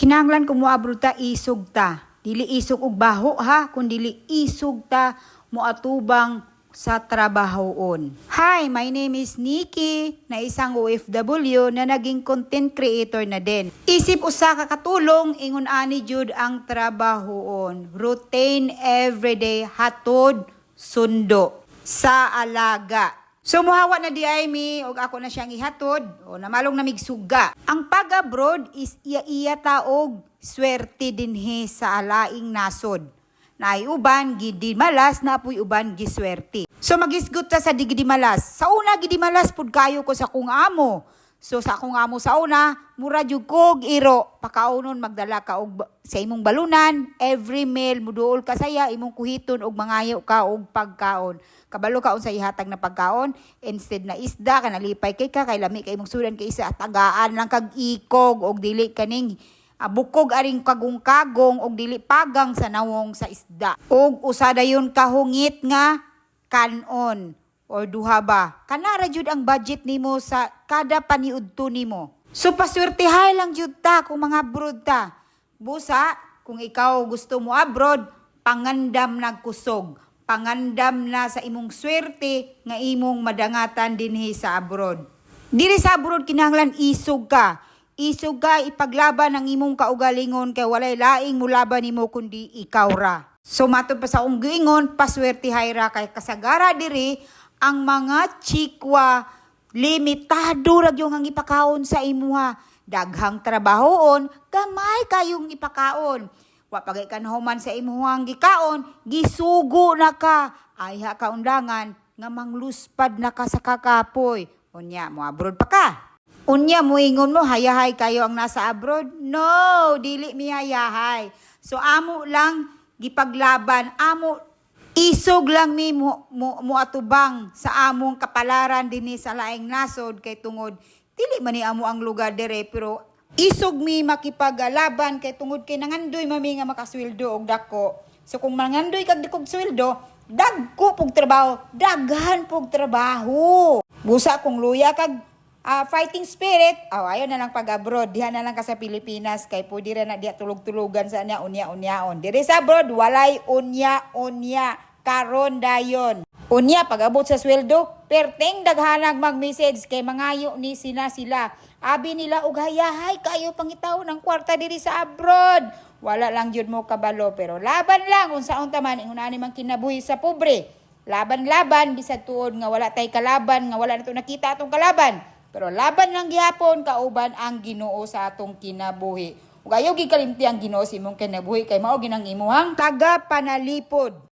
Kinahanglan ko moabot ta isog ta. Dili isog og baho ha, kundi isog ta moatubang sa trabahoon. Hi, my name is Nikki, na isang OFW na naging content creator na din. Isip usa ka katulong ingon ani jud ang trabahoon. Routine everyday hatod sundo sa alaga. So muhawa na di ay mi og ako na siyang ihatod o namalong na migsuga. Ang pag-abroad is iya taog swerte dinhi sa alaing nasod. Naay uban gidimalas na apoy uban giswerte. So magisgot ta sa digidimalas. Sa una gidimalas pud kayo ko sa kung amo. So sa akong amo sa una, mura jud kog iro, pakaunon magdala ka og sa imong balunan, every meal muduol ka saya imong kuhiton og mangayo ka og pagkaon. Kabalo ka sa ihatag na pagkaon, instead na isda ka nalipay kay ka kay lami kay imong sudan kay isa tagaan lang kag ikog og dili kaning bukog aring kagong-kagong og dili pagang sa nawong sa isda. Og usada yon kahungit nga kanon or duha ba. Kanara jud ang budget nimo sa kada paniudto nimo. So paswertehay lang jud ta kung mga abroad ta. Busa kung ikaw gusto mo abroad, pangandam nagkusog. Pangandam na sa imong swerte nga imong madangatan dinhi sa abroad. Diri sa abroad kinahanglan isog ka. Isog ka ipaglaban ang imong kaugalingon kay walay laing mulaban nimo kundi ikaw ra. So matod pa sa akong giingon, paswertehay ra kay kasagara diri ang mga chikwa limitado ra gyud ang ipakaon sa imuha. Daghang trabahoon, gamay kayong ipakaon. Wa pagay kanhuman sa imuhang gikaon, gisugo na ka. Ayha ka undangan nga mangluspad na ka sa kakapoy. Unya mo abroad pa ka. Unya mo ingon mo hayahay kayo ang nasa abroad? No, dili mi hayahay. So amo lang gipaglaban, amo isog lang mi mo atubang sa among kapalaran dinhi sa laing nasod kay tungod dili man ni amo ang lugar dire pero isog mi makipaglaban kay tungod kay nangandoy mami nga makasweldo og dako. So kung mangandoy kag dikog sweldo, dagko pug trabaho, daghan pug trabaho. Busa kung luya kag fighting spirit, ayaw na lang pag-abroad. Diha na lang ka sa Pilipinas. Kay po dira na diha tulog-tulugan sa niya, unya-unyaon. Diri sa abroad, walay unya-unya. Karon dayon. Unya, pag-abot sa sweldo, perteng daghanag mag-message kay mangayo ni sila. Abi nila, og hayahay kayo pangitaw ng kwarta diri sa abroad. Wala lang jud mo kabalo. Pero laban lang, unsaon taman, ingunani man kinabuhi sa pobre. Laban-laban, bisag tuod nga wala tay kalaban, nga wala na ito nakita atong kalaban. Pero laban lang gihapon kauban ang Ginoo sa atong kinabuhi. Ug ayaw gikalimti ang Ginoo sa imong kinabuhi kay mao ginang imuhang taga panalipod.